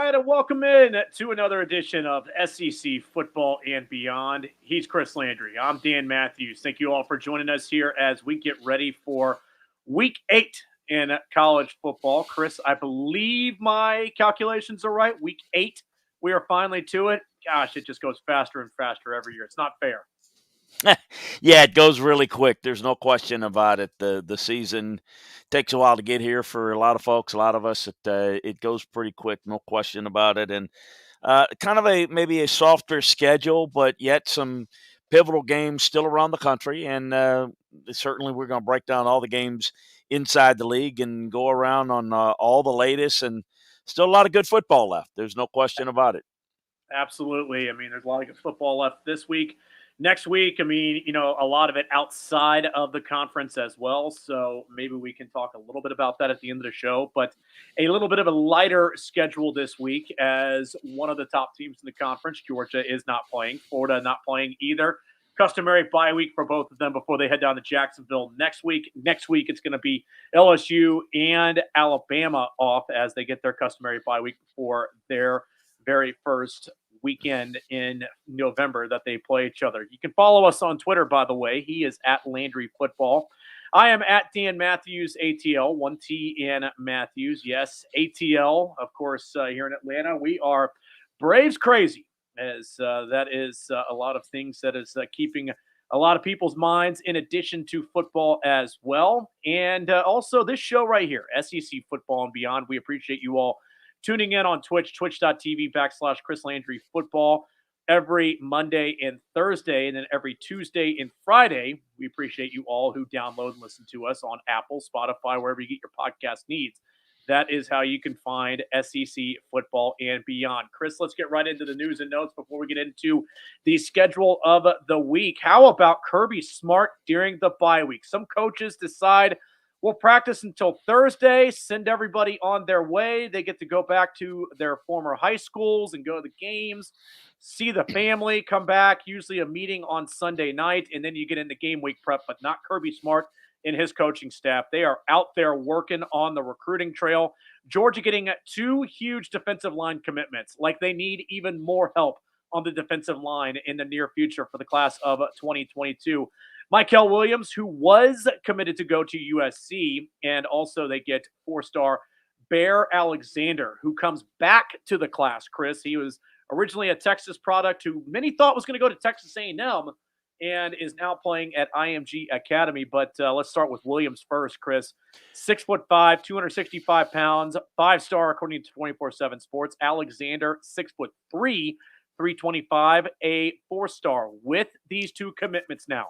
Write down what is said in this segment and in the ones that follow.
right, and welcome in to another edition of SEC Football and Beyond. He's Chris Landry. I'm Dan Matthews. Thank you all for joining us here as we get ready for Week 8 in college football. Chris, I believe my calculations are right. Week 8, we are finally to it. Gosh, it just goes faster and faster every year. It's not fair. Yeah, it goes really quick. There's no question about it. The season takes a while to get here for a lot of folks, a lot of us. It goes pretty quick, no question about it. And kind of a maybe a softer schedule, but yet some pivotal games still around the country. And certainly, we're going to break down all the games inside the league and go around on all the latest. And still a lot of good football left. There's no question about it. Absolutely. I mean, there's a lot of good football left this week. Next week, I mean, a lot of it outside of the conference as well. So maybe we can talk a little bit about that at the end of the show. But a little bit of a lighter schedule this week as one of the top teams in the conference, Georgia, is not playing. Florida not playing either. Customary bye week for both of them before they head down to Jacksonville next week. Next week, it's going to be LSU and Alabama off as they get their customary bye week before their very first weekend in November that they play each other. You can follow us on Twitter, by the way. He is at Landry Football. I am at Dan Matthews ATL, 1T in Matthews. Yes, ATL, of course, here in Atlanta. We are Braves crazy, as that is a lot of things that is keeping a lot of people's minds in addition to football as well. And also this show right here, SEC Football and Beyond. We appreciate you all tuning in on Twitch, twitch.tv/Chris Landry Football every Monday and Thursday, and then every Tuesday and Friday. We appreciate you all who download and listen to us on Apple, Spotify, wherever you get your podcast needs. That is how you can find SEC Football and Beyond. Chris, let's get right into the news and notes before we get into the schedule of the week. How about Kirby Smart during the bye week? Some coaches decide we'll practice until Thursday, send everybody on their way. They get to go back to their former high schools and go to the games, see the family, come back, usually a meeting on Sunday night, and then you get into game week prep, but not Kirby Smart and his coaching staff. They are out there working on the recruiting trail. Georgia getting 2 huge defensive line commitments, like they need even more help on the defensive line in the near future for the class of 2022. Michael Williams, who was committed to go to USC, and also they get 4-star Bear Alexander, who comes back to the class. Chris, he was originally a Texas product who many thought was going to go to Texas A&M and is now playing at IMG Academy. But let's start with Williams first, Chris. 6'5", 265 pounds, 5-star according to 24/7 Sports. Alexander, 6'3", 325, a 4-star. With these 2 commitments now,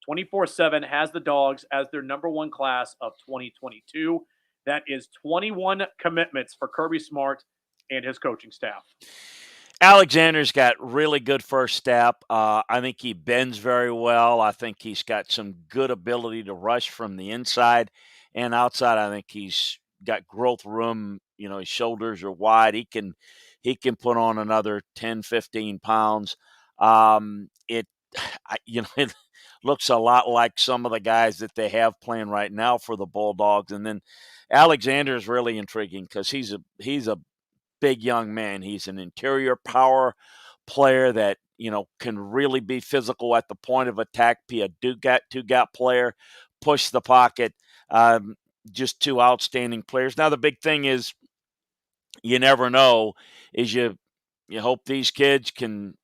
24/7 has the Dogs as their number 1 class of 2022. That is 21 commitments for Kirby Smart and his coaching staff. Alexander's got really good first step. I think he bends very well. I think he's got some good ability to rush from the inside and outside. I think he's got growth room. His shoulders are wide. He can put on another 10, 15 pounds. It it looks a lot like some of the guys that they have playing right now for the Bulldogs. And then Alexander is really intriguing because he's a big young man. He's an interior power player that can really be physical at the point of attack. Be a two-gap player, push the pocket. Just 2 outstanding players. Now the big thing is, you never know. Is you hope these kids can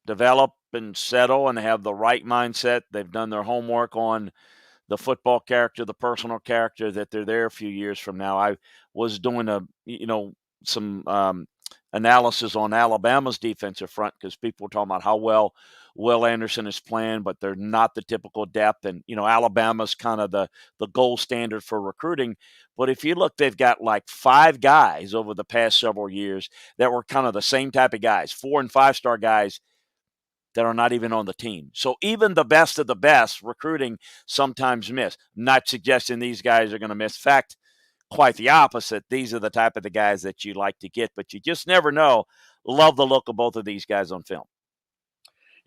develop and settle and have the right mindset. They've done their homework on the football character, the personal character, that they're there a few years from now. I was doing some analysis on Alabama's defensive front because people were talking about how well Will Anderson is playing, but they're not the typical depth. And, Alabama's kind of the gold standard for recruiting. But if you look, they've got like 5 guys over the past several years that were kind of the same type of guys, 4- and 5-star guys that are not even on the team. So even the best of the best recruiting sometimes miss. Not suggesting these guys are going to miss. In fact, quite the opposite. These are the type of the guys that you like to get, but you just never know. Love the look of both of these guys on film.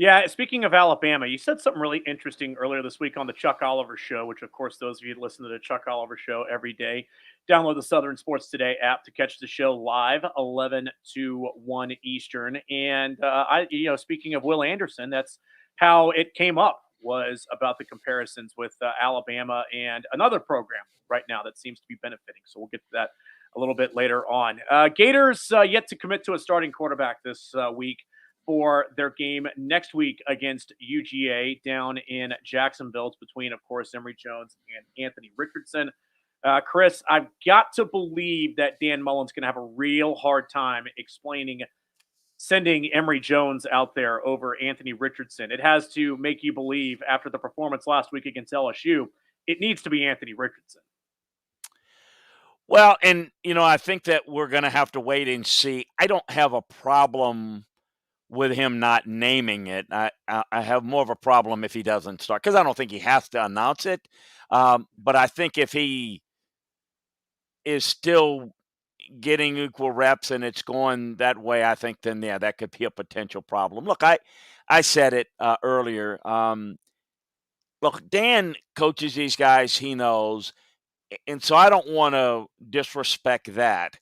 Yeah, speaking of Alabama, you said something really interesting earlier this week on the Chuck Oliver Show, which, of course, those of you that listen to the Chuck Oliver Show every day, download the Southern Sports Today app to catch the show live, 11 to 1 Eastern. And speaking of Will Anderson, that's how it came up, was about the comparisons with Alabama and another program right now that seems to be benefiting. So we'll get to that a little bit later on. Gators yet to commit to a starting quarterback this week for their game next week against UGA down in Jacksonville. It's between, of course, Emory Jones and Anthony Richardson. Chris, I've got to believe that Dan Mullen's going to have a real hard time explaining sending Emory Jones out there over Anthony Richardson. It has to make you believe, after the performance last week against LSU, it needs to be Anthony Richardson. Well, and I think that we're going to have to wait and see. I don't have a problem with him not naming it. I have more of a problem if he doesn't start, because I don't think he has to announce it. But I think if he is still getting equal reps and it's going that way, I think then that could be a potential problem. Look, I said it earlier. Look, Dan coaches these guys he knows, and so I don't want to disrespect that.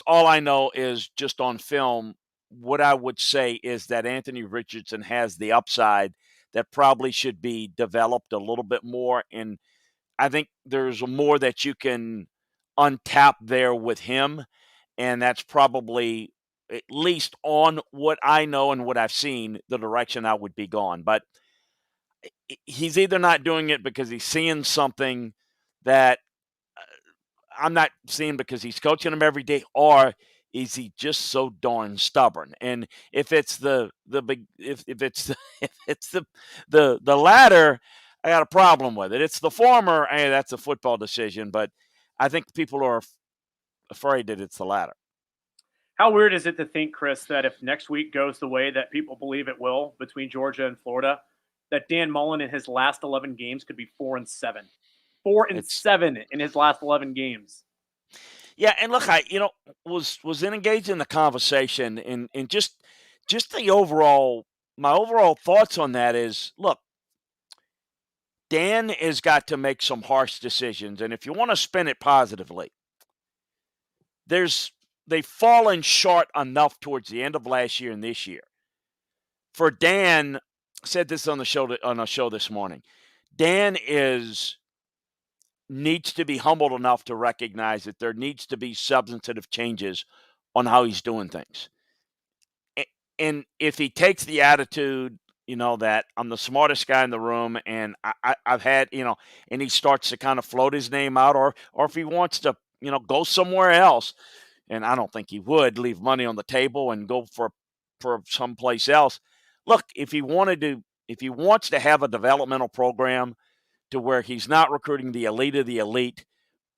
All I know is just on film, what I would say is that Anthony Richardson has the upside that probably should be developed a little bit more. And I think there's more that you can untap there with him. And that's probably, at least on what I know and what I've seen, the direction I would be gone. But he's either not doing it because he's seeing something that I'm not seeing because he's coaching them every day, or is he just so darn stubborn? And if it's the big if it's the, if it's the latter, I got a problem with it. It's the former, hey, that's a football decision, but I think people are afraid that it's the latter. How weird is it to think, Chris, that if next week goes the way that people believe it will between Georgia and Florida, that Dan Mullen in his last 11 games could be 4-7, four and It's seven in his last 11 games. Yeah, and look, I was engaged in the conversation, and just the overall my overall thoughts on that is, look, Dan has got to make some harsh decisions, and if you want to spin it positively, there's they've fallen short enough towards the end of last year and this year. For Dan, said this on a show this morning. Dan is needs to be humbled enough to recognize that there needs to be substantive changes on how he's doing things. And if he takes the attitude, that I'm the smartest guy in the room, and I've had, and he starts to kind of float his name out, or if he wants to, go somewhere else, and I don't think he would leave money on the table and go for someplace else. Look, if he wants to have a developmental program to where he's not recruiting the elite of the elite,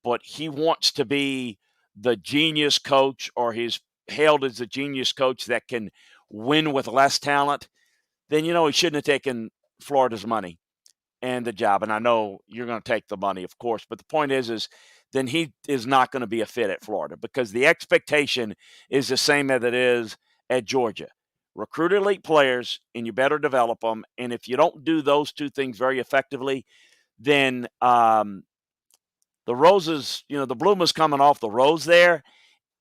but he wants to be the genius coach, or he's hailed as the genius coach that can win with less talent, then he shouldn't have taken Florida's money and the job. And I know you're going to take the money, of course, but the point is then he is not going to be a fit at Florida, because the expectation is the same as it is at Georgia. Recruit elite players, and you better develop them. And if you don't do those two things very effectively, then the roses, the bloom is coming off the rose there,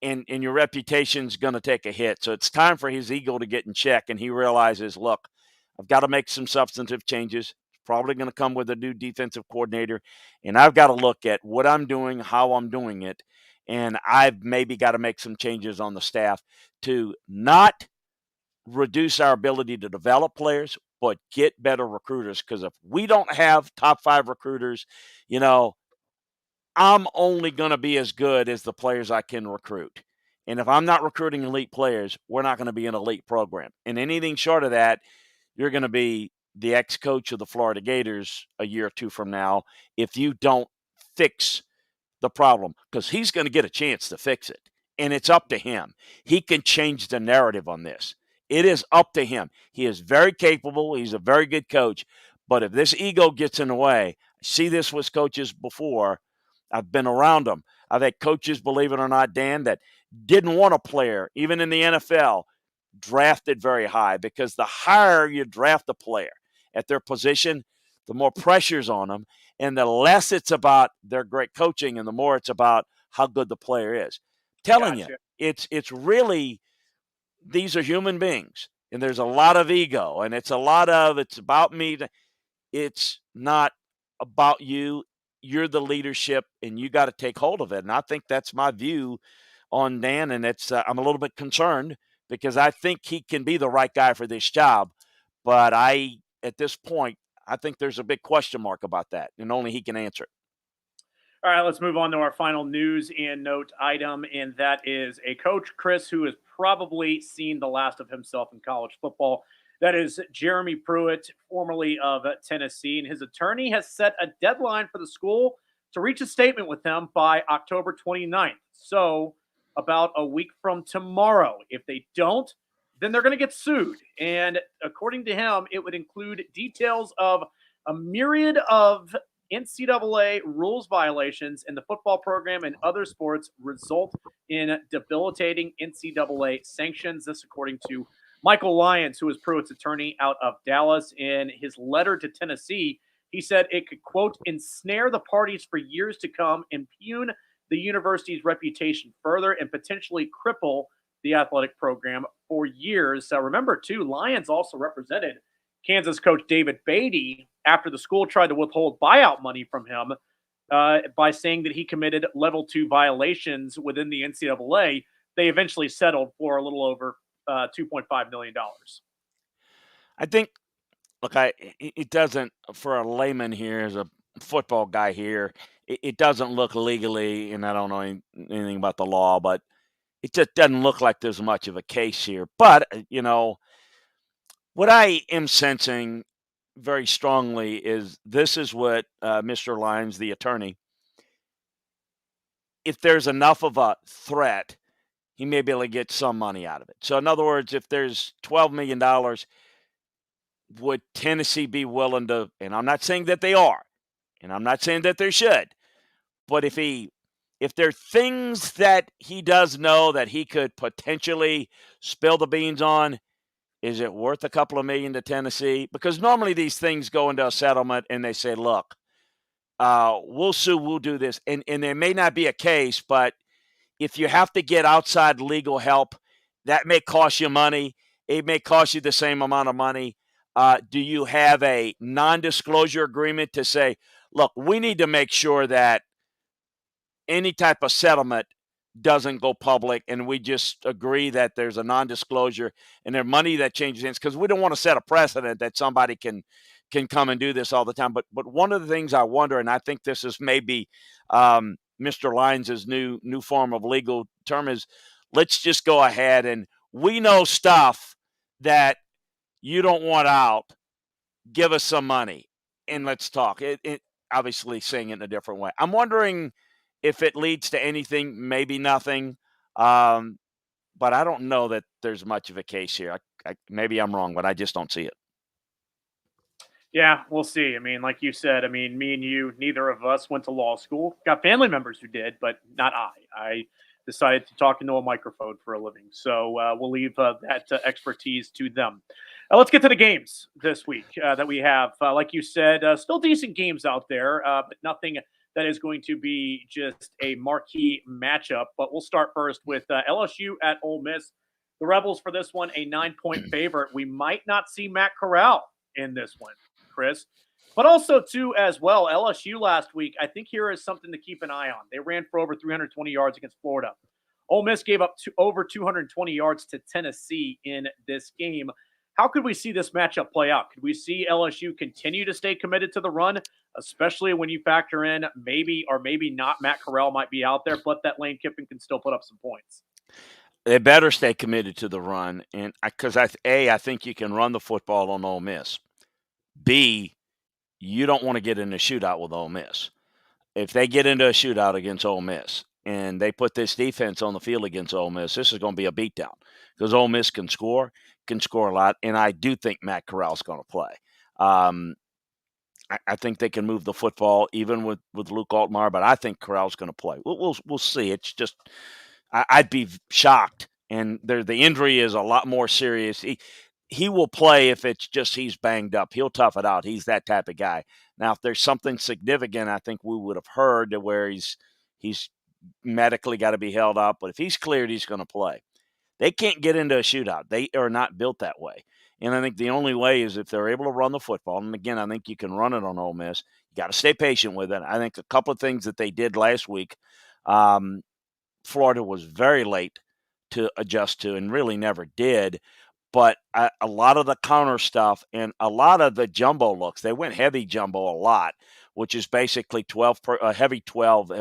and your reputation's going to take a hit. So it's time for his ego to get in check, and he realizes, look, I've got to make some substantive changes. It's probably going to come with a new defensive coordinator, and I've got to look at what I'm doing, how I'm doing it, and I've maybe got to make some changes on the staff to not reduce our ability to develop players, but get better recruiters. Because if we don't have top 5 recruiters, I'm only going to be as good as the players I can recruit. And if I'm not recruiting elite players, we're not going to be an elite program. And anything short of that, you're going to be the ex-coach of the Florida Gators a year or two from now if you don't fix the problem, because he's going to get a chance to fix it. And it's up to him. He can change the narrative on this. It is up to him. He is very capable. He's a very good coach. But if this ego gets in the way, I see this with coaches before. I've been around them. I've had coaches, believe it or not, Dan, that didn't want a player, even in the NFL, drafted very high, because the higher you draft a player at their position, the more pressure's on them, and the less it's about their great coaching and the more it's about how good the player is. Telling you, Gotcha. it's really, these are human beings, and there's a lot of ego, and it's about me. It's not about you. You're the leadership, and you got to take hold of it. And I think that's my view on Dan, and it's I'm a little bit concerned because I think he can be the right guy for this job, but at this point, I think there's a big question mark about that, and only he can answer it. All right, let's move on to our final news and note item, and that is a coach, Chris, who has probably seen the last of himself in college football. That is Jeremy Pruitt, formerly of Tennessee, and his attorney has set a deadline for the school to reach a statement with him by October 29th. So, about a week from tomorrow. If they don't, then they're going to get sued. And according to him, it would include details of a myriad of NCAA rules violations in the football program and other sports result in debilitating NCAA sanctions. This, according to Michael Lyons, who is Pruitt's attorney out of Dallas. In his letter to Tennessee, he said it could, quote, ensnare the parties for years to come, impugn the university's reputation further, and potentially cripple the athletic program for years. Remember, too, Lyons also represented Kansas coach David Beatty after the school tried to withhold buyout money from him by saying that he committed level 2 violations within the NCAA. They eventually settled for a little over $2.5 million. I think, look, it doesn't, for a layman here, as a football guy here, it doesn't look legally, and I don't know anything about the law, but it just doesn't look like there's much of a case here. But, what I am sensing very strongly is this is what Mr. Lyons, the attorney, if there's enough of a threat, he may be able to get some money out of it. So, in other words, if there's $12 million, would Tennessee be willing to, and I'm not saying that they are, and I'm not saying that they should, but if there are things that he does know that he could potentially spill the beans on, is it worth a couple of million to Tennessee? Because normally these things go into a settlement and they say, look, we'll sue, we'll do this. And there may not be a case, but if you have to get outside legal help, that may cost you money. It may cost you the same amount of money. Do you have a non-disclosure agreement to say, look, we need to make sure that any type of settlement doesn't go public, and we just agree that there's a non-disclosure and there's money that changes hands, because we don't want to set a precedent that somebody can come and do this all the time. But one of the things I wonder, and I think this is maybe Mr. Lyons' new form of legal term, is let's just go ahead and we know stuff that you don't want out. Give us some money and let's talk. It obviously saying it in a different way. I'm wondering if it leads to anything, maybe nothing. But I don't know that there's much of a case here. Maybe I'm wrong, but I just don't see it. Yeah, we'll see. I mean, like you said, me and you, neither of us went to law school. Got family members who did, but not I. I decided to talk into a microphone for a living. So we'll leave that expertise to them. Let's get to the games this week that we have. Like you said, still decent games out there, but nothing that is going to be just a marquee matchup. But we'll start first with LSU at Ole Miss. The Rebels for this one, a 9-point favorite. We might not see Matt Corral in this one, Chris. But also, too, as well, LSU last week, I think here is something to keep an eye on. They ran for over 320 yards against Florida. Ole Miss gave up over 220 yards to Tennessee in this game. How could we see this matchup play out? Could we see LSU continue to stay committed to the run, especially when you factor in maybe or maybe not Matt Corral might be out there, but that Lane Kiffin can still put up some points? They better stay committed to the run, and because I think you can run the football on Ole Miss. B, you don't want to get in a shootout with Ole Miss. If they get into a shootout against Ole Miss and they put this defense on the field against Ole Miss, this is going to be a beatdown because Ole Miss can score a lot, and I do think Matt Corral's going to play. I think they can move the football even with Luke Altmaier, but I think Corral's going to play. We'll see. It's just I'd be shocked and the injury is a lot more serious. He will play if it's just he's banged up. He'll tough it out. He's that type of guy. Now, if there's something significant, I think we would have heard to where he's medically got to be held up. But if he's cleared, he's going to play. They can't get into a shootout. They are not built that way. And I think the only way is if they're able to run the football. And again, I think you can run it on Ole Miss. You got to stay patient with it. I think a couple of things that they did last week, Florida was very late to adjust to and really never did. But a lot of the counter stuff and a lot of the jumbo looks, they went heavy jumbo a lot, which is basically 12 heavy 12,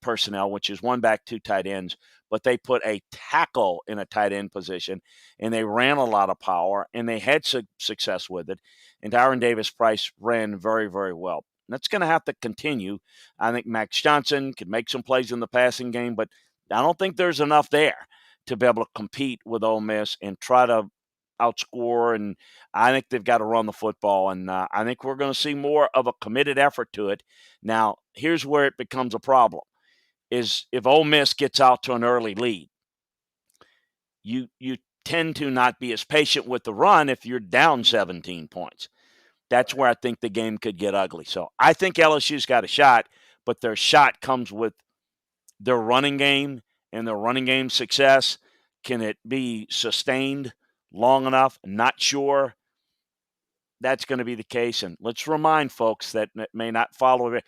personnel, which is one back, two tight ends. But they put a tackle in a tight end position, and they ran a lot of power, and they had success with it. And Tyron Davis-Price ran very, very well. That's going to have to continue. I think Max Johnson could make some plays in the passing game, but I don't think there's enough there to be able to compete with Ole Miss and try to outscore. And I think they've got to run the football. And I think we're going to see more of a committed effort to it. Now, here's where it becomes a problem is if Ole Miss gets out to an early lead, you tend to not be as patient with the run if you're down 17 points. That's where I think the game could get ugly. So I think LSU's got a shot, but their shot comes with their running game and their running game success. Can it be sustained long enough? Not sure that's going to be the case. And let's remind folks that may not follow it.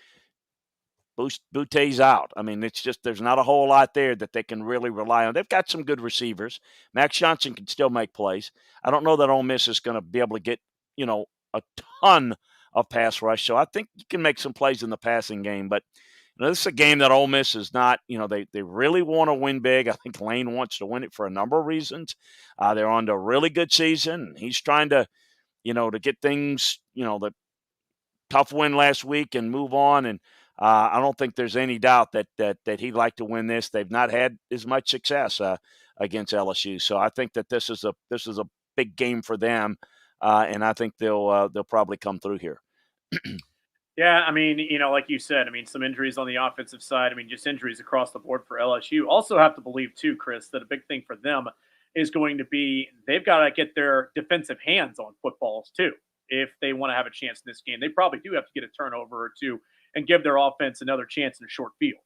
Boute's out. I mean, it's just there's not a whole lot there that they can really rely on. They've got some good receivers. Max Johnson can still make plays. I don't know that Ole Miss is going to be able to get, a ton of pass rush. So I think you can make some plays in the passing game. But this is a game that Ole Miss is not, they really want to win big. I think Lane wants to win it for a number of reasons. They're on to a really good season. He's trying to, to get things, the tough win last week and move on. And I don't think there's any doubt that he'd like to win this. They've not had as much success against LSU. So I think that this is a big game for them. And I think they'll probably come through here. Yeah, I mean, like you said, I mean, some injuries on the offensive side. I mean, just injuries across the board for LSU. Also have to believe, too, Chris, that a big thing for them is going to be they've got to get their defensive hands on footballs, too, if they want to have a chance in this game. They probably do have to get a turnover or two and give their offense another chance in a short field.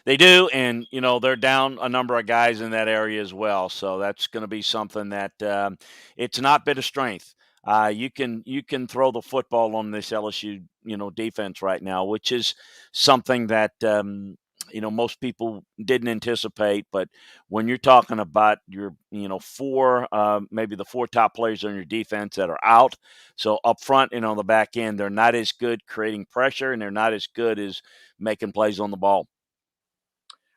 They do, and they're down a number of guys in that area as well. So that's going to be something that it's not bit of strength. You can throw the football on this LSU defense right now, which is something that most people didn't anticipate. But when you're talking about your four maybe the four top players on your defense that are out, so up front and on the back end, they're not as good creating pressure, and they're not as good as making plays on the ball.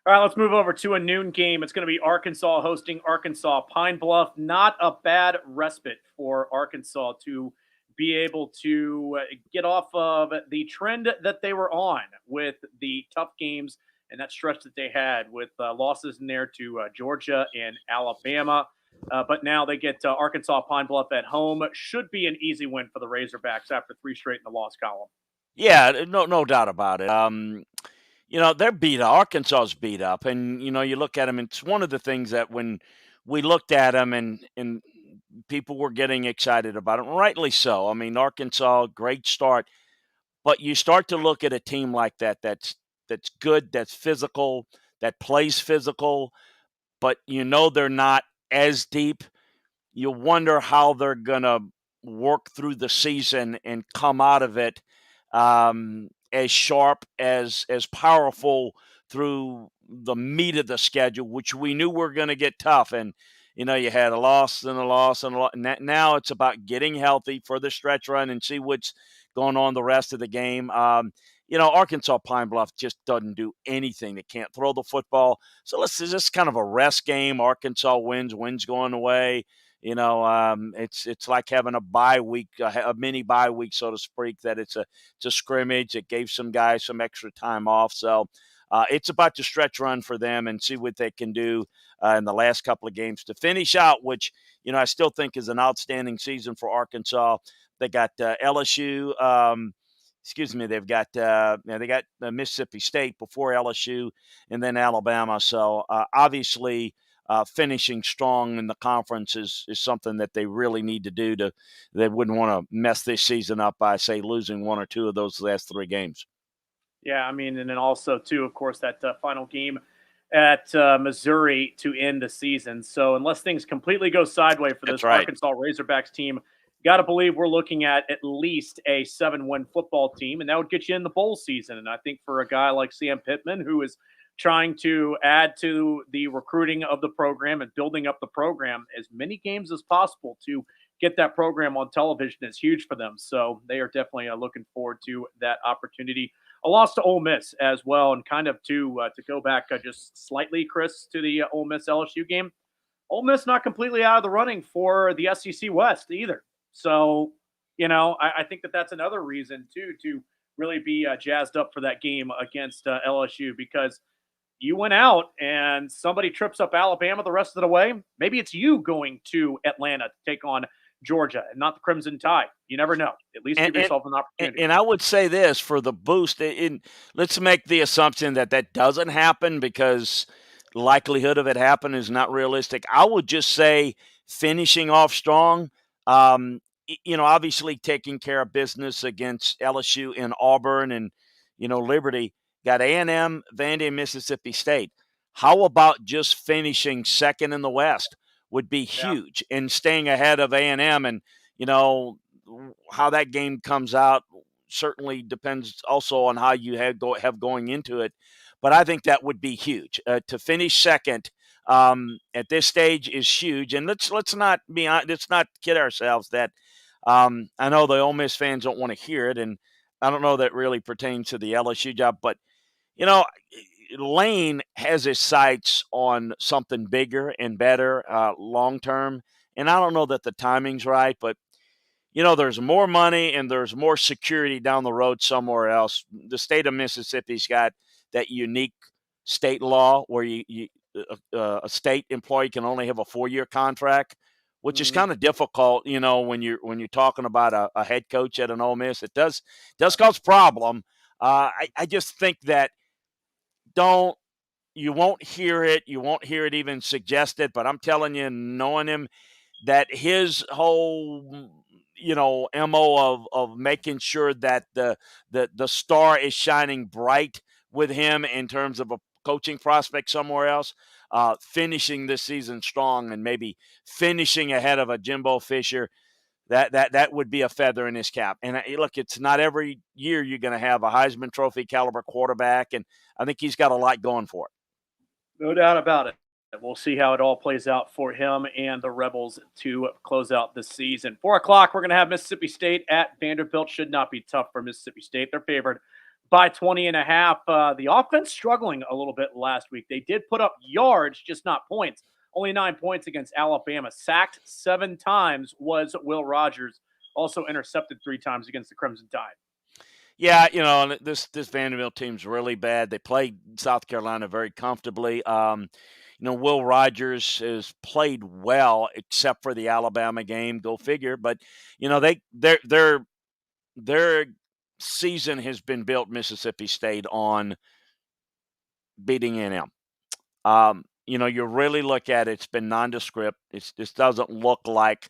All right, let's move over to a noon game. It's going to be Arkansas hosting Arkansas Pine Bluff. Not a bad respite for Arkansas to be able to get off of the trend that they were on with the tough games and that stretch that they had with losses in there to Georgia and Alabama. But now they get Arkansas Pine Bluff at home. Should be an easy win for the Razorbacks after three straight in the loss column. Yeah, no doubt about it. They're beat up. Arkansas's beat up. And, you look at them, and it's one of the things that when we looked at them and people were getting excited about it, rightly so. I mean, Arkansas, great start. But you start to look at a team like that's good, that's physical, that plays physical, but they're not as deep. You wonder how they're going to work through the season and come out of it as sharp, as powerful through the meat of the schedule, which we knew were going to get tough. And, you had a loss and a loss and a loss. And now it's about getting healthy for the stretch run and see what's going on the rest of the game. Arkansas Pine Bluff just doesn't do anything. They can't throw the football. So this is just kind of a rest game. Arkansas wins going away. It's like having a bye week, a mini bye week, so to speak, that it's a scrimmage. It gave some guys some extra time off. So it's about to stretch run for them and see what they can do in the last couple of games to finish out, which, I still think is an outstanding season for Arkansas. They got LSU excuse me, they've got they got Mississippi State before LSU, and then Alabama. So obviously, finishing strong in the conference is something that they really need to do. They wouldn't want to mess this season up by, say, losing one or two of those last three games. Yeah, I mean, and then also too, of course, that final game at Missouri to end the season. So unless things completely go sideways for That's this right. Arkansas Razorbacks team, got to believe we're looking at least a 7-win football team, and that would get you in the bowl season. And I think for a guy like Sam Pittman, who is trying to add to the recruiting of the program and building up the program as many games as possible to get that program on television is huge for them. So they are definitely looking forward to that opportunity. A loss to Ole Miss as well, and kind of to go back just slightly, Chris, to the Ole Miss LSU game. Ole Miss not completely out of the running for the SEC West either. So, I think that's another reason too to really be jazzed up for that game against LSU, because you went out and somebody trips up Alabama the rest of the way. Maybe it's you going to Atlanta to take on Georgia and not the Crimson Tide. You never know. At least And give and yourself an opportunity. and I would say this for the boost. Let's make the assumption that that doesn't happen, because likelihood of it happen is not realistic. I would just say finishing off strong. Obviously taking care of business against LSU in Auburn and Liberty. Got A&M, Vandy, and Mississippi State. How about just finishing second in the West would be Yeah. huge, and staying ahead of A&M, and you know how that game comes out certainly depends also on how you have going into it. But I think that would be huge. To finish second at this stage is huge. And let's not be let's not kid ourselves that I know the Ole Miss fans don't want to hear it, and I don't know that really pertains to the LSU job. But you know, Lane has his sights on something bigger and better long term. And I don't know that the timing's right, but there's more money and there's more security down the road somewhere else. The state of Mississippi's got that unique state law where a state employee can only have a 4-year contract, which is Mhm. kind of difficult. When you're talking about a head coach at an Ole Miss, it does cause problem. I just think that don't you won't hear it. You won't hear it even suggested. But I'm telling you, knowing him, that his whole mo of making sure that the star is shining bright with him in terms of a coaching prospect somewhere else, finishing this season strong and maybe finishing ahead of a Jimbo Fisher, that would be a feather in his cap. And look, it's not every year you're going to have a Heisman Trophy caliber quarterback, and I think he's got a lot going for it. No doubt about it. We'll see how it all plays out for him and the Rebels to close out the season. 4 o'clock, we're going to have Mississippi State at Vanderbilt. Should not be tough for Mississippi State. They're favored by 20.5. The offense struggling a little bit last week. They did put up yards, just not points. Only 9 points against Alabama. Sacked 7 times was Will Rogers. Also intercepted 3 times against the Crimson Tide. Yeah, this Vanderbilt team's really bad. They played South Carolina very comfortably. Will Rogers has played well except for the Alabama game. Go figure. But their season has been built, Mississippi State, on beating A&M. You really look at it, it's been nondescript. This doesn't look like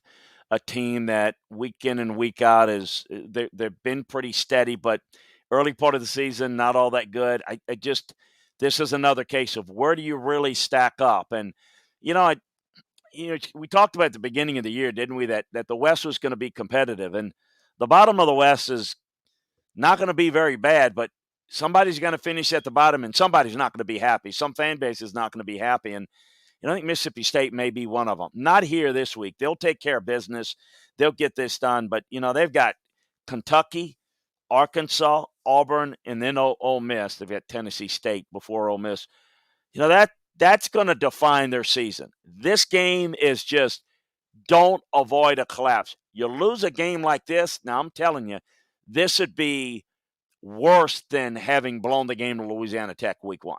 a team that week in and week out they've been pretty steady, but early part of the season, not all that good. This is another case of where do you really stack up? And, we talked about at the beginning of the year, didn't we, that the West was going to be competitive, and the bottom of the West is not going to be very bad, but somebody's going to finish at the bottom and somebody's not going to be happy. Some fan base is not going to be happy. And I think Mississippi State may be one of them. Not here this week. They'll take care of business. They'll get this done. But, they've got Kentucky, Arkansas, Auburn, and then Ole Miss. They've got Tennessee State before Ole Miss. That's going to define their season. This game is just don't avoid a collapse. You lose a game like this, now I'm telling you, this would be worse than having blown the game to Louisiana Tech week 1.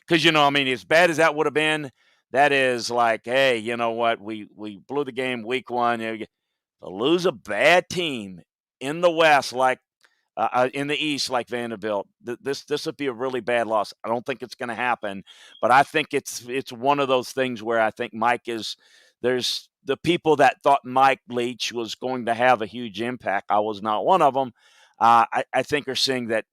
Because, as bad as that would have been, that is like, hey, you know what? We blew the game week 1. To lose a bad team in the West like in the East like Vanderbilt. This would be a really bad loss. I don't think it's going to happen, but I think it's one of those things where I think Mike is. There's the people that thought Mike Leach was going to have a huge impact. I was not one of them. I think are seeing that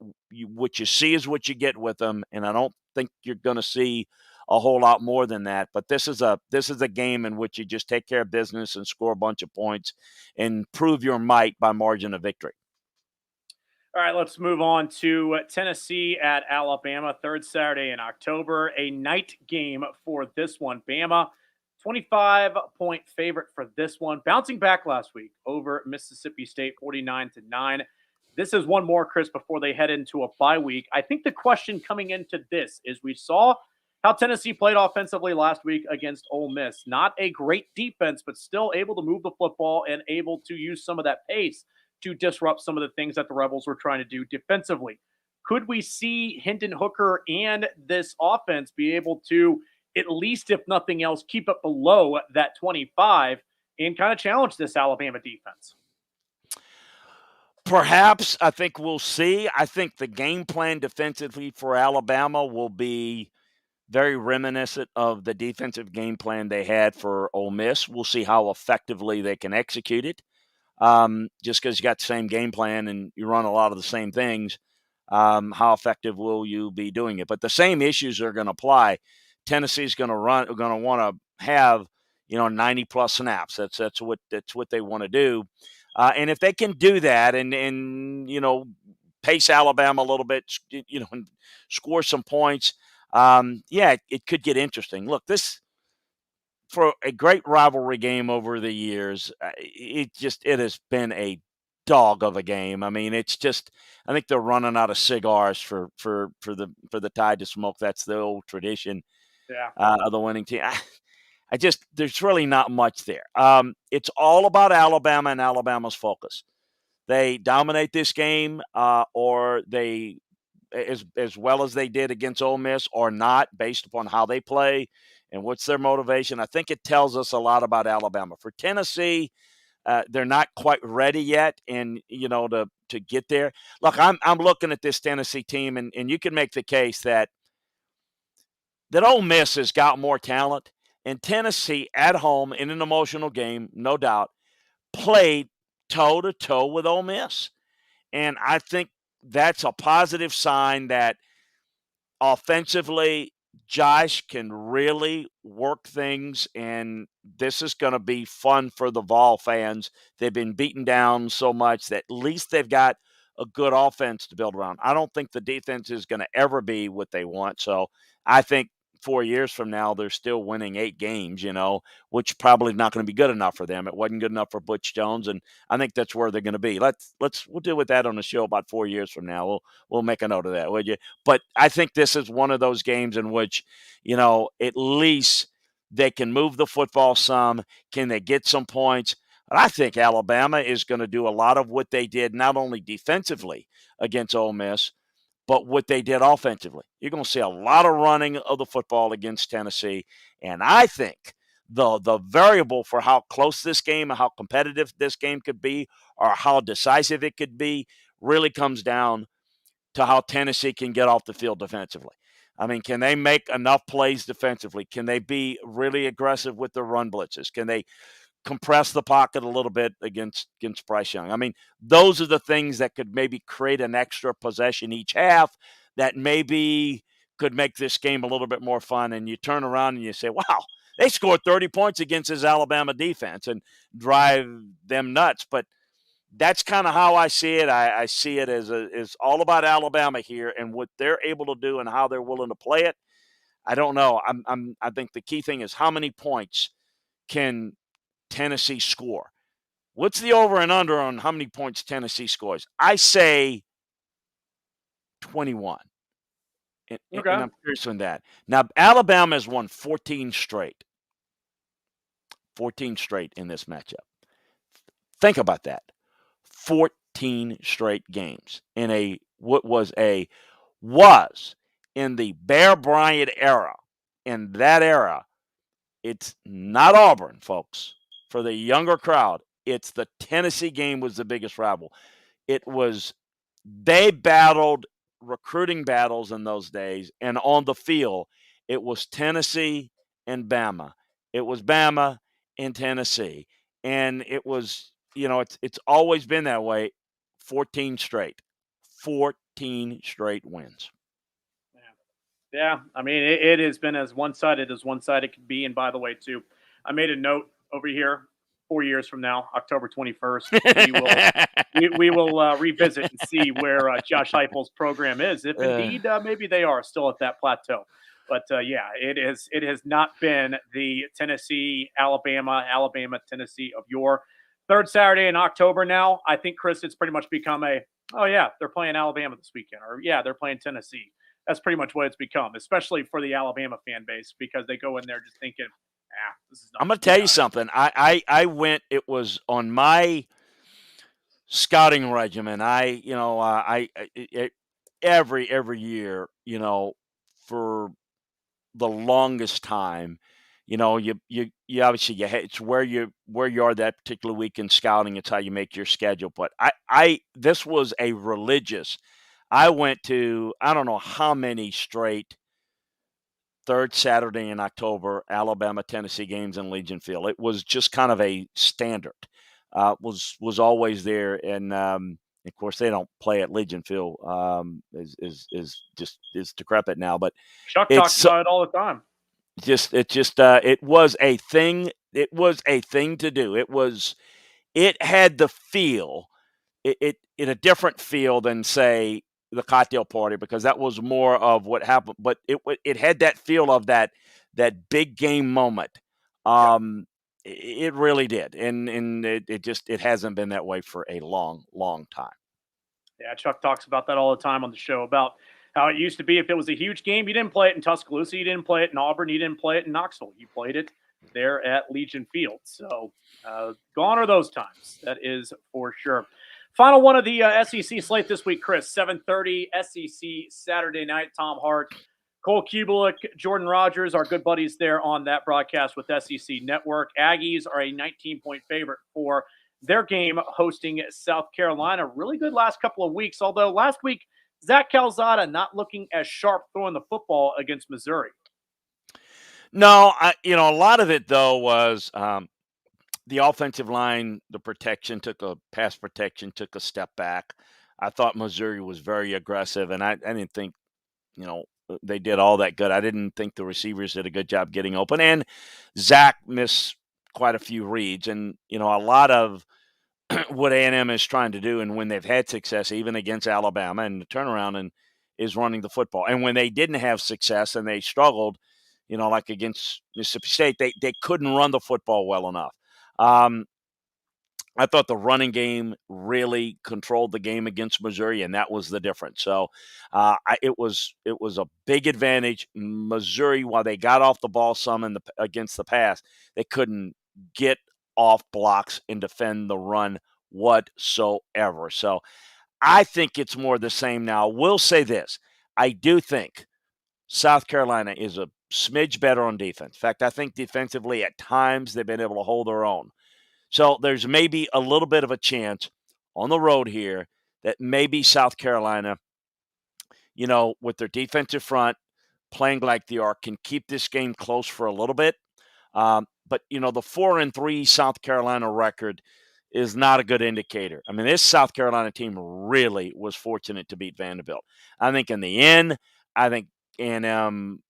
what you see is what you get with them, and I don't think you're going to see a whole lot more than that. But this is a game in which you just take care of business and score a bunch of points and prove your might by margin of victory. All right, let's move on to Tennessee at Alabama, third Saturday in October, a night game for this one. Bama, 25-point favorite for this one, bouncing back last week over Mississippi State, 49-9. This is one more, Chris, before they head into a bye week. I think the question coming into this is we saw how Tennessee played offensively last week against Ole Miss. Not a great defense, but still able to move the football and able to use some of that pace to disrupt some of the things that the Rebels were trying to do defensively. Could we see Hendon Hooker and this offense be able to, at least if nothing else, keep it below that 25 and kind of challenge this Alabama defense? Perhaps. I think we'll see. I think the game plan defensively for Alabama will be very reminiscent of the defensive game plan they had for Ole Miss. We'll see how effectively they can execute it. Just because you got the same game plan and you run a lot of the same things, how effective will you be doing it? But the same issues are going to apply. Tennessee's going to want to have 90 plus snaps. That's what they want to do. And if they can do that and pace Alabama a little bit, and score some points, it could get interesting. Look, this for a great rivalry game over the years, it has been a dog of a game. I mean, it's just I think they're running out of cigars for the Tide to smoke. That's the old tradition of the winning team. There's really not much there. It's all about Alabama and Alabama's focus. They dominate this game, or they as well as they did against Ole Miss, or not, based upon how they play and what's their motivation. I think it tells us a lot about Alabama. For Tennessee, they're not quite ready yet, and to get there. Look, I'm looking at this Tennessee team, and you can make the case that Ole Miss has got more talent, and Tennessee at home in an emotional game, no doubt, played toe to toe with Ole Miss, and I think that's a positive sign that offensively Josh can really work things, and this is going to be fun for the Vol fans. They've been beaten down so much that at least they've got a good offense to build around. I don't think the defense is going to ever be what they want. So I think 4 years from now, they're still winning 8 games, which probably not going to be good enough for them. It wasn't good enough for Butch Jones, and I think that's where they're going to be. We'll deal with that on the show about 4 years from now. We'll make a note of that, would you? But I think this is one of those games in which, at least they can move the football some. Can they get some points? And I think Alabama is going to do a lot of what they did, not only defensively against Ole Miss, but what they did offensively. You're going to see a lot of running of the football against Tennessee. And I think the variable for how close this game and how competitive this game could be, or how decisive it could be, really comes down to how Tennessee can get off the field defensively. I mean, can they make enough plays defensively? Can they be really aggressive with their run blitzes? Can they compress the pocket a little bit against Bryce Young? I mean, those are the things that could maybe create an extra possession each half that maybe could make this game a little bit more fun. And you turn around and you say, wow, they scored 30 points against this Alabama defense and drive them nuts. But that's kind of how I see it. I see it as all about Alabama here and what they're able to do and how they're willing to play it. I don't know. I think the key thing is how many points can Tennessee score. What's the over and under on how many points Tennessee scores? I say 21. And I'm curious on that. Now, Alabama has won 14 straight. 14 straight in this matchup. Think about that. 14 straight games in was in the Bear Bryant era. In that era, it's not Auburn, folks. For the younger crowd, it's the Tennessee game was the biggest rival. It was they battled recruiting battles in those days, and on the field, it was Tennessee and Bama. It was Bama and Tennessee, and it was it's always been that way. 14 straight, 14 straight wins. Yeah, I mean, it has been as one sided can be. And by the way, too, I made a note over here. 4 years from now, October 21st, we will revisit and see where Josh Heupel's program is, if Uh, indeed maybe they are still at that plateau. But yeah, it has not been the Tennessee, Alabama, Tennessee of your third Saturday in October. Now, I think, Chris, it's pretty much become a, oh yeah, they're playing Alabama this weekend, or yeah, they're playing Tennessee. That's pretty much what it's become, especially for the Alabama fan base, because they go in there just thinking, this is I'm nothing going to for you tell you guys. something. I went. It was on my scouting regimen. Every year, for the longest time, you obviously it's where you are that particular week in scouting. It's how you make your schedule. But I this was a religious. I went to I don't know how many straight third Saturday in October Alabama Tennessee games in Legion Field. It was just kind of a standard. Was always there, and of course they don't play at Legion Field. Is just is decrepit now, but Chuck talks it's about it all the time. it was a thing. It was a thing to do. It had the feel. It a different feel than say the cocktail party, because that was more of what happened. But it had that feel of that big game moment. Yeah. It really did, and it hasn't been that way for a long time. Yeah, Chuck talks about that all the time on the show, about how it used to be. If it was a huge game, you didn't play it in Tuscaloosa, you didn't play it in Auburn, you didn't play it in Knoxville. You played it there at Legion Field. So gone are those times. That is for sure. Final one of the SEC slate this week, Chris. 7:30 SEC Saturday night. Tom Hart, Cole Kubelik, Jordan Rogers, our good buddies there on that broadcast with SEC Network. Aggies are a 19-point favorite for their game hosting South Carolina. Really good last couple of weeks, although last week, Zach Calzada not looking as sharp throwing the football against Missouri. No, a lot of it though was the offensive line, the pass protection took a step back. I thought Missouri was very aggressive, and I didn't think they did all that good. I didn't think the receivers did a good job getting open, and Zach missed quite a few reads, and a lot of what A&M is trying to do, and when they've had success, even against Alabama, and the turnaround and is running the football. And when they didn't have success and they struggled, like against Mississippi State, they couldn't run the football well enough. Um, I thought the running game really controlled the game against Missouri, and that was the difference. So it was a big advantage. Missouri, while they got off the ball some against the pass, they couldn't get off blocks and defend the run whatsoever. So I think it's more the same now. We'll say this: I do think South Carolina is a smidge better on defense. In fact, I think defensively at times they've been able to hold their own. So there's maybe a little bit of a chance on the road here that maybe South Carolina, with their defensive front playing like they are, can keep this game close for a little bit. But the 4-3 South Carolina record is not a good indicator. I mean, this South Carolina team really was fortunate to beat Vanderbilt. I think in the end, I think A&M,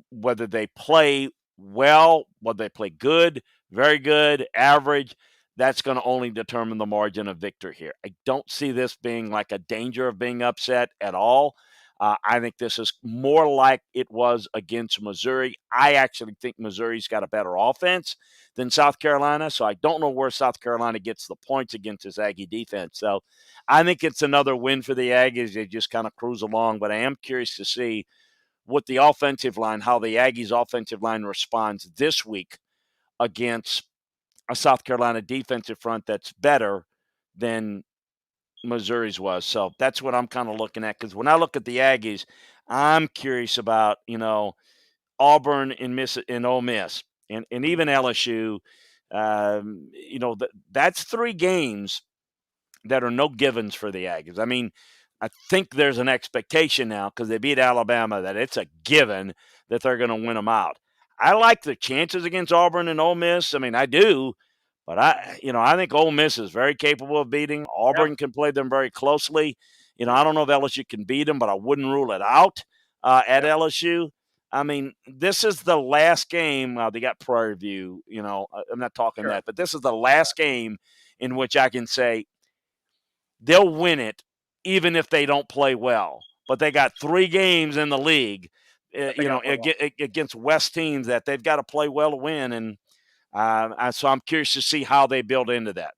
whether they play well, whether they play good, very good, average, that's going to only determine the margin of victory here. I don't see this being like a danger of being upset at all. I think this is more like it was against Missouri. I actually think Missouri's got a better offense than South Carolina, so I don't know where South Carolina gets the points against this Aggie defense. So I think it's another win for the Aggies. They just kind of cruise along, but I am curious to see what the offensive line, how the Aggies' offensive line responds this week against a South Carolina defensive front that's better than Missouri's was. So that's what I'm kind of looking at, because when I look at the Aggies, I'm curious about Auburn and Ole Miss and even LSU. That's three games that are no givens for the Aggies. I mean, I think there's an expectation now because they beat Alabama that it's a given that they're going to win them out. I like the chances against Auburn and Ole Miss. I mean, I do, but I think Ole Miss is very capable of beating. Yep, Auburn can play them very closely. I don't know if LSU can beat them, but I wouldn't rule it out at yep, LSU. I mean, this is the last game. They got Prairie View. I'm not talking sure. that, but this is the last game in which I can say they'll win it even if they don't play well. But they got 3 games in the league, That they got to play well. against West teams that they've got to play well to win. And so I'm curious to see how they build into that.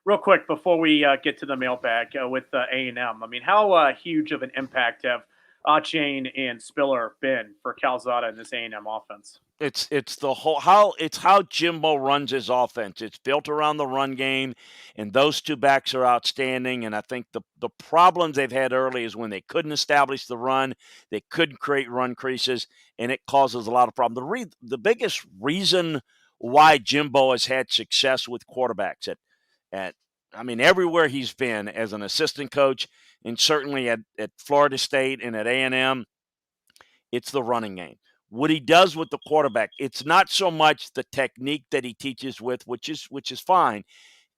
Real quick before we get to the mailbag with A&M, I mean, how huge of an impact have Achane and Spiller been for Calzada in this A&M offense? It's how Jimbo runs his offense. It's built around the run game, and those two backs are outstanding. And I think the problems they've had early is when they couldn't establish the run, they couldn't create run creases, and it causes a lot of problems. The biggest reason why Jimbo has had success with quarterbacks at I mean everywhere he's been as an assistant coach, and certainly at Florida State and at A&M, it's the running game. What he does with the quarterback, it's not so much the technique that he teaches with, which is fine.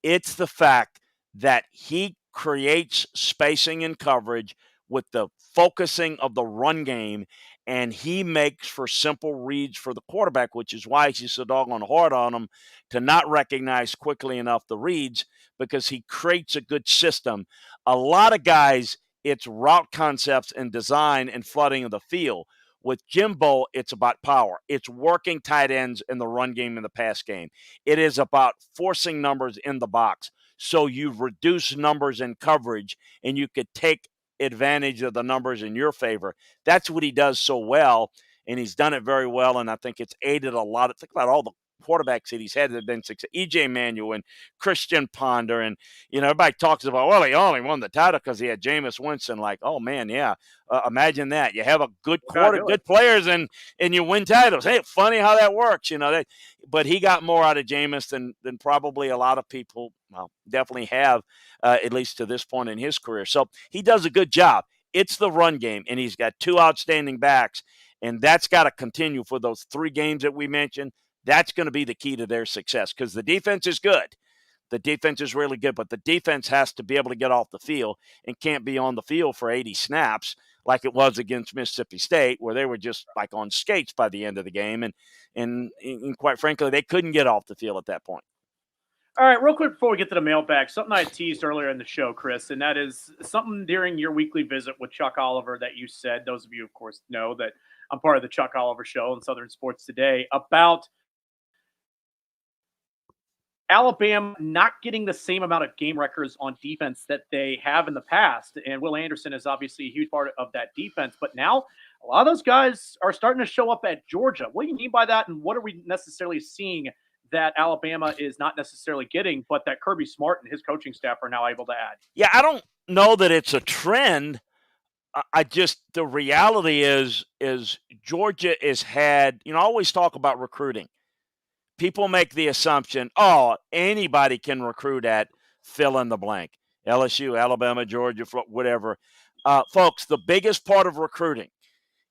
It's the fact that he creates spacing and coverage with the focusing of the run game, and he makes for simple reads for the quarterback, which is why he's so doggone hard on him to not recognize quickly enough the reads because he creates a good system. A lot of guys, it's route concepts and design and flooding of the field. With Jimbo, it's about power. It's working tight ends in the run game and the pass game. It is about forcing numbers in the box. So you reduce numbers in coverage and you could take advantage of the numbers in your favor. That's what he does so well, and he's done it very well, and I think it's aided a lot. Think about all the quarterbacks that he's had that have been successful. E.J. Manuel and Christian Ponder, and everybody talks about, well, he only won the title because he had Jameis Winston. Like, oh man, yeah. Imagine that. You have a good good players, and you win titles. Hey, funny how that works, but he got more out of Jameis than probably a lot of people, well, definitely have, at least to this point in his career. So he does a good job. It's the run game, and he's got 2 outstanding backs, and that's got to continue for those 3 games that we mentioned. That's going to be the key to their success because the defense is good. The defense is really good, but the defense has to be able to get off the field and can't be on the field for 80 snaps like it was against Mississippi State, where they were just like on skates by the end of the game. And quite frankly, they couldn't get off the field at that point. All right, real quick before we get to the mailbag, something I teased earlier in the show, Chris, and that is something during your weekly visit with Chuck Oliver that you said. Those of you, of course, know that I'm part of the Chuck Oliver Show on Southern Sports Today about Alabama not getting the same amount of game records on defense that they have in the past. And Will Anderson is obviously a huge part of that defense. But now a lot of those guys are starting to show up at Georgia. What do you mean by that? And what are we necessarily seeing that Alabama is not necessarily getting, but that Kirby Smart and his coaching staff are now able to add? Yeah, I don't know that it's a trend. The reality is Georgia has had, I always talk about recruiting. People make the assumption, oh, anybody can recruit at fill in the blank. LSU, Alabama, Georgia, whatever. Folks, the biggest part of recruiting,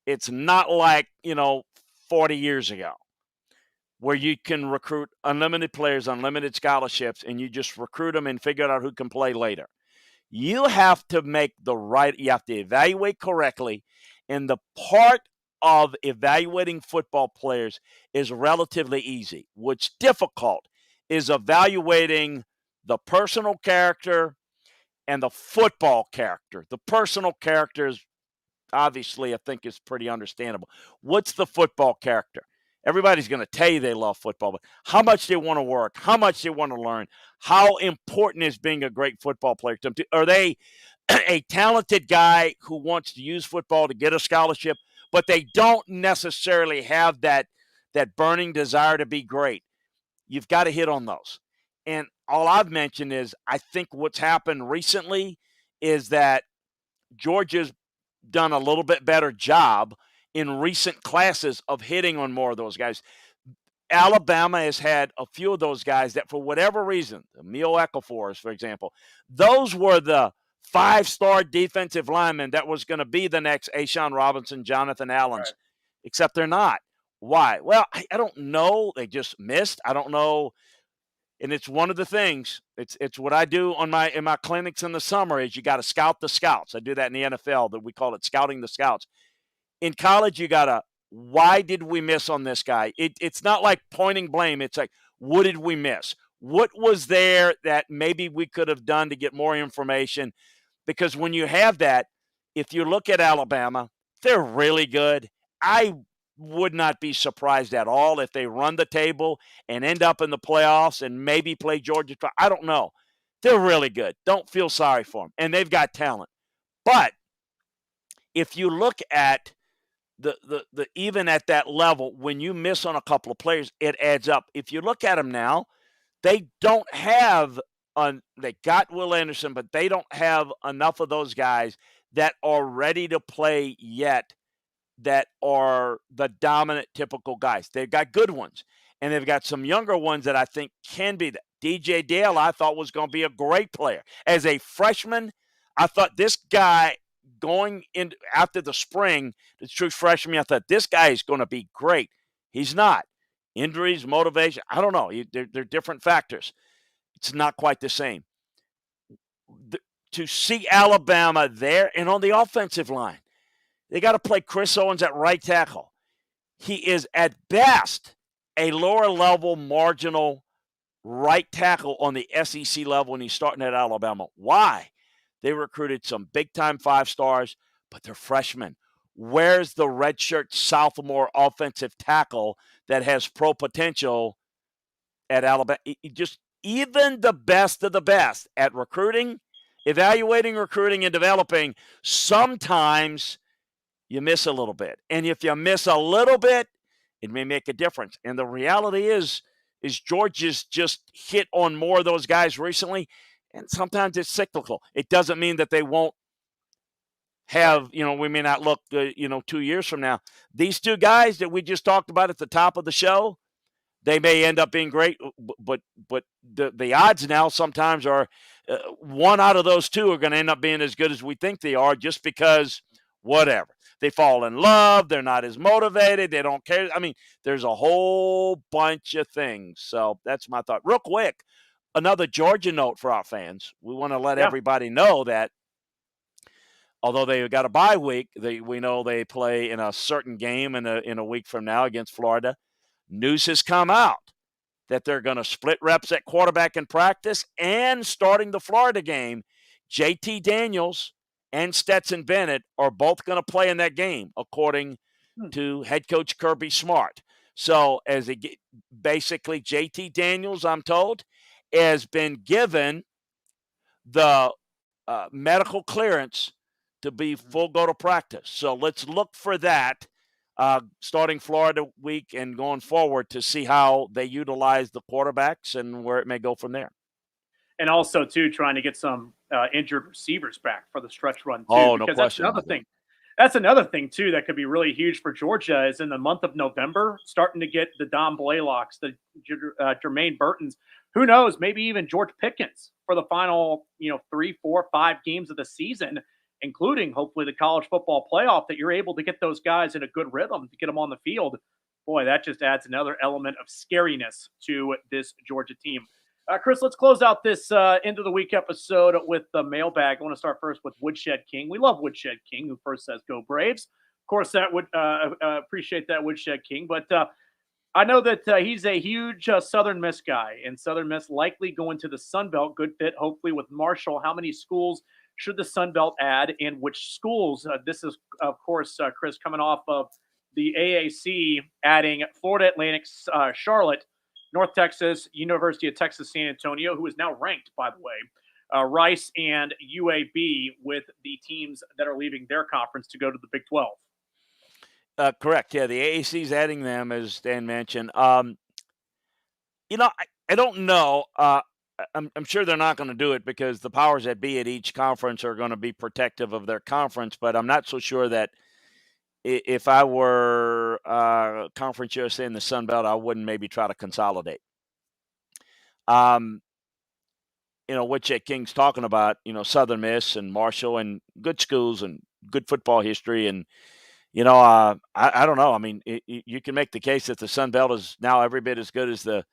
it's not like, 40 years ago where you can recruit unlimited players, unlimited scholarships, and you just recruit them and figure out who can play later. You have to you have to evaluate correctly, and the part of evaluating football players is relatively easy. What's difficult is evaluating the personal character and the football character. The personal character is obviously, I think, is pretty understandable. What's the football character? Everybody's going to tell you they love football, but how much they want to work, how much they want to learn, how important is being a great football player to them? Are they a talented guy who wants to use football to get a scholarship, but they don't necessarily have that burning desire to be great? You've got to hit on those. And all I've mentioned is I think what's happened recently is that Georgia's done a little bit better job in recent classes of hitting on more of those guys. Alabama has had a few of those guys that, for whatever reason, Emil Ecclefors, for example, those were the 5-star defensive linemen that was going to be the next A'Shawn Robinson, Jonathan Allens, except they're not. Why? Well, I don't know. They just missed. I don't know. And it's one of the things. It's what I do in my clinics in the summer is you got to scout the scouts. I do that in the NFL. That we call it scouting the scouts. In college, you got to, why did we miss on this guy? It's not like pointing blame. It's like, what did we miss? What was there that maybe we could have done to get more information? Because when you have that, if you look at Alabama, they're really good. I would not be surprised at all if they run the table and end up in the playoffs and maybe play Georgia. I don't know. They're really good. Don't feel sorry for them. And they've got talent. But if you look at the even at that level, when you miss on a couple of players, it adds up. If you look at them now, they don't have they got Will Anderson, but they don't have enough of those guys that are ready to play yet that are the dominant typical guys. They've got good ones, and they've got some younger ones that I think can be that. DJ Dale, I thought was going to be a great player. As a freshman, I thought this guy going in after the spring, the true freshman, I thought this guy is going to be great. He's not. Injuries, motivation, I don't know. They're different factors. It's not quite the same. To see Alabama there and on the offensive line, they got to play Chris Owens at right tackle. He is at best a lower level marginal right tackle on the SEC level, and he's starting at Alabama. Why? They recruited some big-time 5-stars, but they're freshmen. Where's the redshirt sophomore offensive tackle that has pro potential at Alabama? Just even the best of the best at recruiting, evaluating, recruiting, and developing, sometimes you miss a little bit. And if you miss a little bit, it may make a difference. And the reality is Georgia's just hit on more of those guys recently, and sometimes it's cyclical. It doesn't mean that they won't have, we may not look, 2 years from now. These two guys that we just talked about at the top of the show, they may end up being great, but the odds now sometimes are one out of those two are going to end up being as good as we think they are just because whatever. They fall in love. They're not as motivated. They don't care. I mean, there's a whole bunch of things. So that's my thought. Real quick, another Georgia note for our fans. We want to let everybody know that although they got a bye week, we know they play in a certain game in a week from now against Florida. News has come out that they're going to split reps at quarterback in practice, and starting the Florida game, JT Daniels and Stetson Bennett are both going to play in that game, according to head coach Kirby Smart. So basically JT Daniels, I'm told, has been given the medical clearance to be full go to practice. So let's look for that starting Florida week and going forward to see how they utilize the quarterbacks and where it may go from there. And also, too, trying to get some injured receivers back for the stretch run, too. Oh, because no question. That's another thing. That's another thing, too, that could be really huge for Georgia is in the month of November, starting to get the Don Blaylocks, the Jermaine Burtons, who knows, maybe even George Pickens for the final, 3, 4, 5 games of the season, including hopefully the college football playoff, that you're able to get those guys in a good rhythm to get them on the field. Boy, that just adds another element of scariness to this Georgia team. Chris, let's close out this end of the week episode with the mailbag. I want to start first with Woodshed King. We love Woodshed King, who first says "Go Braves." Of course, that would appreciate that, Woodshed King. But I know that he's a huge Southern Miss guy, and Southern Miss likely going to the Sun Belt. Good fit, hopefully, with Marshall. How many schools should the Sun Belt add, and which schools? This is, of course, Chris, coming off of the AAC adding Florida Atlantic, Charlotte, North Texas, University of Texas San Antonio, who is now ranked, by the way, Rice and UAB with the teams that are leaving their conference to go to the Big 12. Correct. Yeah, the AAC is adding them, as Dan mentioned. I don't know. I'm sure they're not going to do it because the powers that be at each conference are going to be protective of their conference, but I'm not so sure that if I were Conference USA in the Sun Belt, I wouldn't maybe try to consolidate. What Jake King's talking about, Southern Miss and Marshall and good schools and good football history. And, I don't know. I mean, you can make the case that the Sun Belt is now every bit as good as the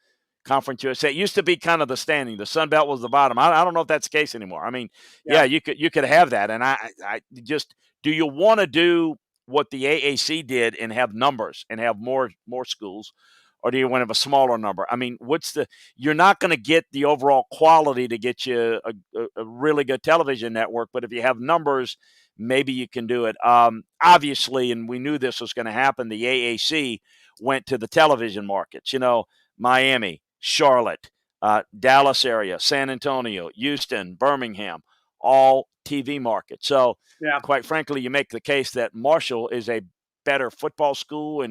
Conference USA. It used to be kind of the standing. The Sun Belt was the bottom. I don't know if that's the case anymore. I mean, yeah, you could have that. And I just, do you want to do what the AAC did and have numbers and have more schools? Or do you want to have a smaller number? I mean, you're not going to get the overall quality to get you a really good television network, but if you have numbers, maybe you can do it. Obviously, and we knew this was going to happen, the AAC went to the television markets, Miami, Charlotte, Dallas area, San Antonio, Houston, Birmingham, all TV markets. So, quite frankly, you make the case that Marshall is a better football school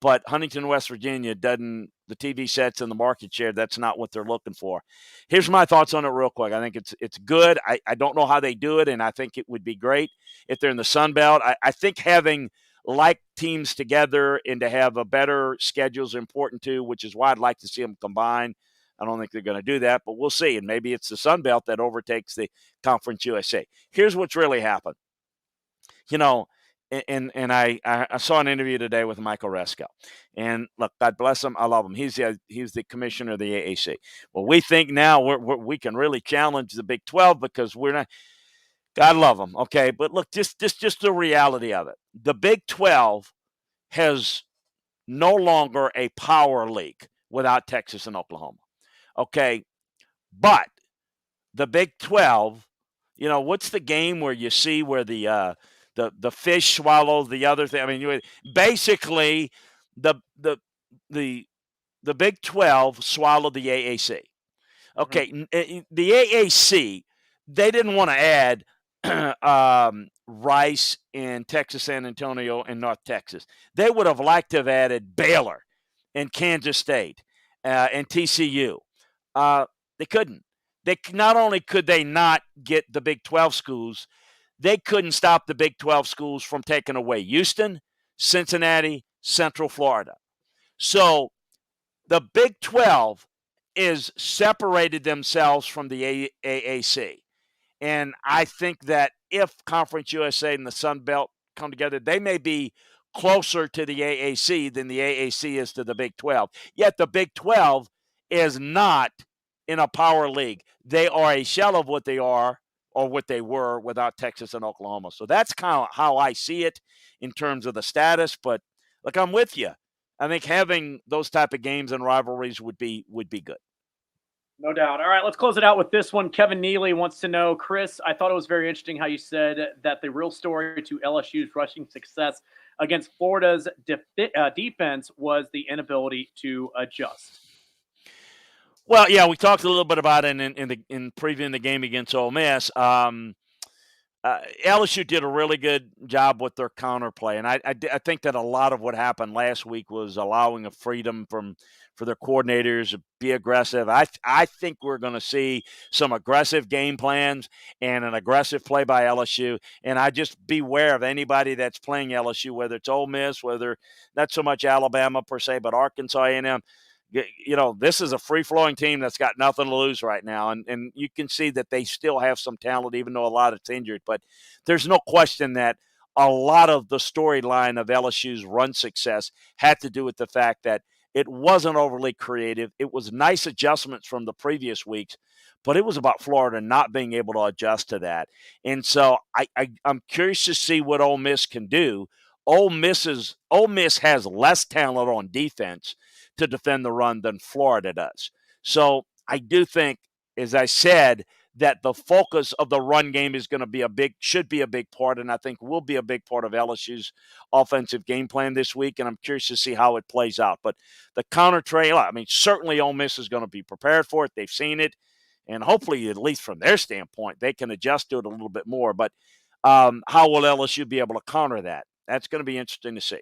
but Huntington, West Virginia the TV sets and the market share, that's not what they're looking for. Here's my thoughts on it real quick. I think it's good. I don't know how they do it, and I think it would be great if they're in the Sun Belt. I think having like teams together and to have a better schedule is important too, which is why I'd like to see them combine. I don't think they're going to do that, but we'll see. And maybe it's the Sun Belt that overtakes the Conference USA. Here's what's really happened. And I saw an interview today with Michael Resco, and look, God bless him, I love him. He's the commissioner of the AAC. Well, we think now we can really challenge the Big 12 because we're not. God love him, okay, but look, just the reality of it. The Big 12 has no longer a power league without Texas and Oklahoma, okay, but the Big 12. What's the game where you see where the fish swallow the other thing? I mean, basically, the Big 12 swallowed the AAC. Okay, the AAC, they didn't want to add Rice in Texas, San Antonio, and North Texas. They would have liked to have added Baylor and Kansas State and TCU. They couldn't. Not only could they not get the Big 12 schools, they couldn't stop the Big 12 schools from taking away Houston, Cincinnati, Central Florida. So the Big 12 is separated themselves from the AAC. And I think that if Conference USA and the Sun Belt come together, they may be closer to the AAC than the AAC is to the Big 12. Yet the Big 12 is not in a power league. They are a shell of what they are or what they were without Texas and Oklahoma. So that's kind of how I see it in terms of the status. But look, I'm with you. I think having those type of games and rivalries would be good. No doubt. All right, let's close it out with this one. Kevin Neely wants to know, Chris, I thought it was very interesting how you said that the real story to LSU's rushing success against Florida's defense was the inability to adjust. Well, yeah, we talked a little bit about it in previewing the game against Ole Miss. LSU did a really good job with their counterplay, and I think that a lot of what happened last week was allowing a freedom for their coordinators to be aggressive. I think we're going to see some aggressive game plans and an aggressive play by LSU, and I just beware of anybody that's playing LSU, whether it's Ole Miss, whether not so much Alabama per se, but Arkansas A&M. This is a free-flowing team that's got nothing to lose right now, and you can see that they still have some talent, even though a lot of it's injured. But there's no question that a lot of the storyline of LSU's run success had to do with the fact that it wasn't overly creative. It was nice adjustments from the previous weeks, but it was about Florida not being able to adjust to that. And so I'm curious to see what Ole Miss can do. Ole Miss has less talent on defense to defend the run than Florida does. So I do think, as I said, that the focus of the run game is going to should be a big part, and I think will be a big part of LSU's offensive game plan this week, and I'm curious to see how it plays out. But the counter trail, I mean, certainly Ole Miss is going to be prepared for it. They've seen it, and hopefully, at least from their standpoint, they can adjust to it a little bit more. But how will LSU be able to counter that? That's going to be interesting to see.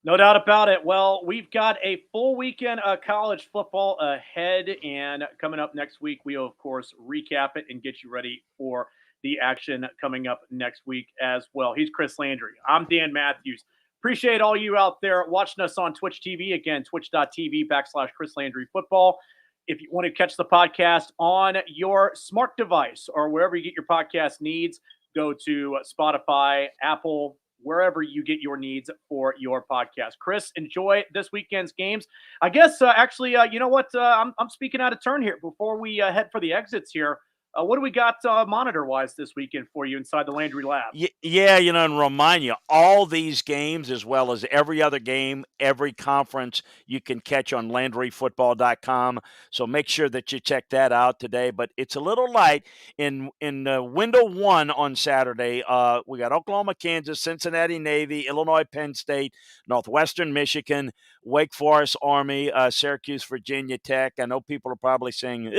No doubt about it. Well, we've got a full weekend of college football ahead, and coming up next week, we'll, of course, recap it and get you ready for the action coming up next week as well. He's Chris Landry. I'm Dan Matthews. Appreciate all you out there watching us on Twitch TV. Again, twitch.tv/Chris Landry Football. If you want to catch the podcast on your smart device or wherever you get your podcast needs, go to Spotify, Apple, wherever you get your needs for your podcast. Chris, enjoy this weekend's games. I guess, you know what? I'm speaking out of turn here. Before we head for the exits here, what do we got monitor-wise this weekend for you inside the Landry Lab? Yeah, and remind you, all these games, as well as every other game, every conference, you can catch on LandryFootball.com. So make sure that you check that out today. But it's a little light in window one on Saturday. We got Oklahoma, Kansas, Cincinnati, Navy, Illinois, Penn State, Northwestern Michigan, Wake Forest, Army, Syracuse, Virginia Tech. I know people are probably saying,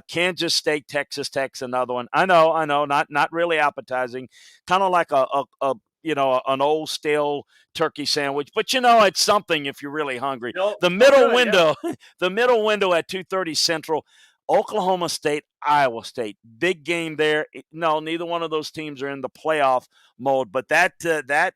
Kansas State, Texas Tech's another one. I know, not really appetizing, kind of like an old stale turkey sandwich, but it's something if you're really hungry. The middle window, the middle window at 2:30 Central, Oklahoma State, Iowa State, big game there. No, neither one of those teams are in the playoff mode, but that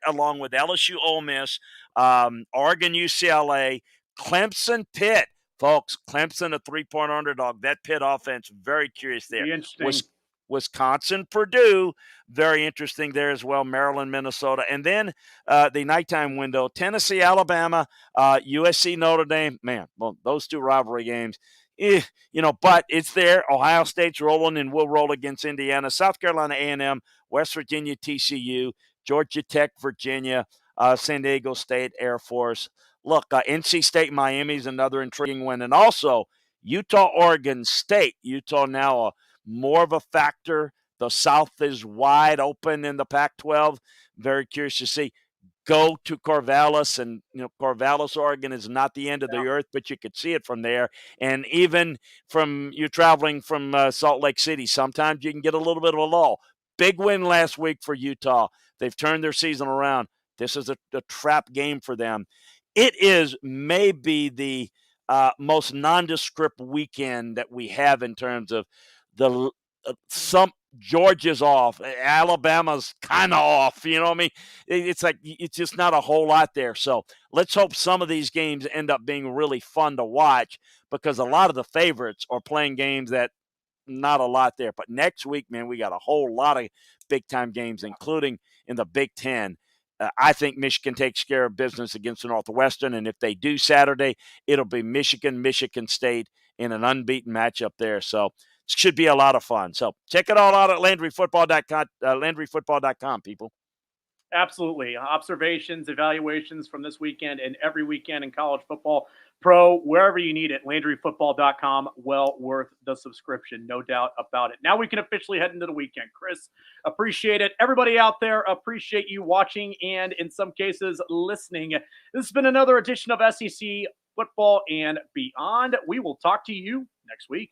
along with LSU, Ole Miss, Oregon, UCLA, Clemson, Pitt. Folks, Clemson, a 3-point underdog. That Pitt offense, very curious there. Wisconsin, Purdue, very interesting there as well. Maryland, Minnesota. And then the nighttime window, Tennessee, Alabama, USC, Notre Dame. Man, well, those two rivalry games. But it's there. Ohio State's rolling and will roll against Indiana. South Carolina, A&M, West Virginia, TCU, Georgia Tech, Virginia, San Diego State, Air Force. Look, NC State, Miami's another intriguing one. And also Utah, Oregon State. Utah now more of a factor. The South is wide open in the Pac-12. Very curious to see. Go to Corvallis, and Corvallis, Oregon is not the end of the earth, but you could see it from there. And even from you're traveling from Salt Lake City, sometimes you can get a little bit of a lull. Big win last week for Utah. They've turned their season around. This is a trap game for them. It is maybe the most nondescript weekend that we have in terms of some Georgia's off, Alabama's kind of off. You know what I mean? It's like it's just not a whole lot there. So let's hope some of these games end up being really fun to watch, because a lot of the favorites are playing games that not a lot there. But next week, man, we got a whole lot of big-time games, including in the Big Ten. I think Michigan takes care of business against the Northwestern, and if they do Saturday, it'll be Michigan State in an unbeaten matchup there. So it should be a lot of fun. So check it all out at LandryFootball.com, LandryFootball.com, people. Absolutely. Observations, evaluations from this weekend and every weekend in college football, pro, wherever you need it, LandryFootball.com, well worth the subscription, no doubt about it. Now we can officially head into the weekend. Chris, appreciate it. Everybody out there, appreciate you watching and in some cases listening. This has been another edition of SEC Football and Beyond. We will talk to you next week.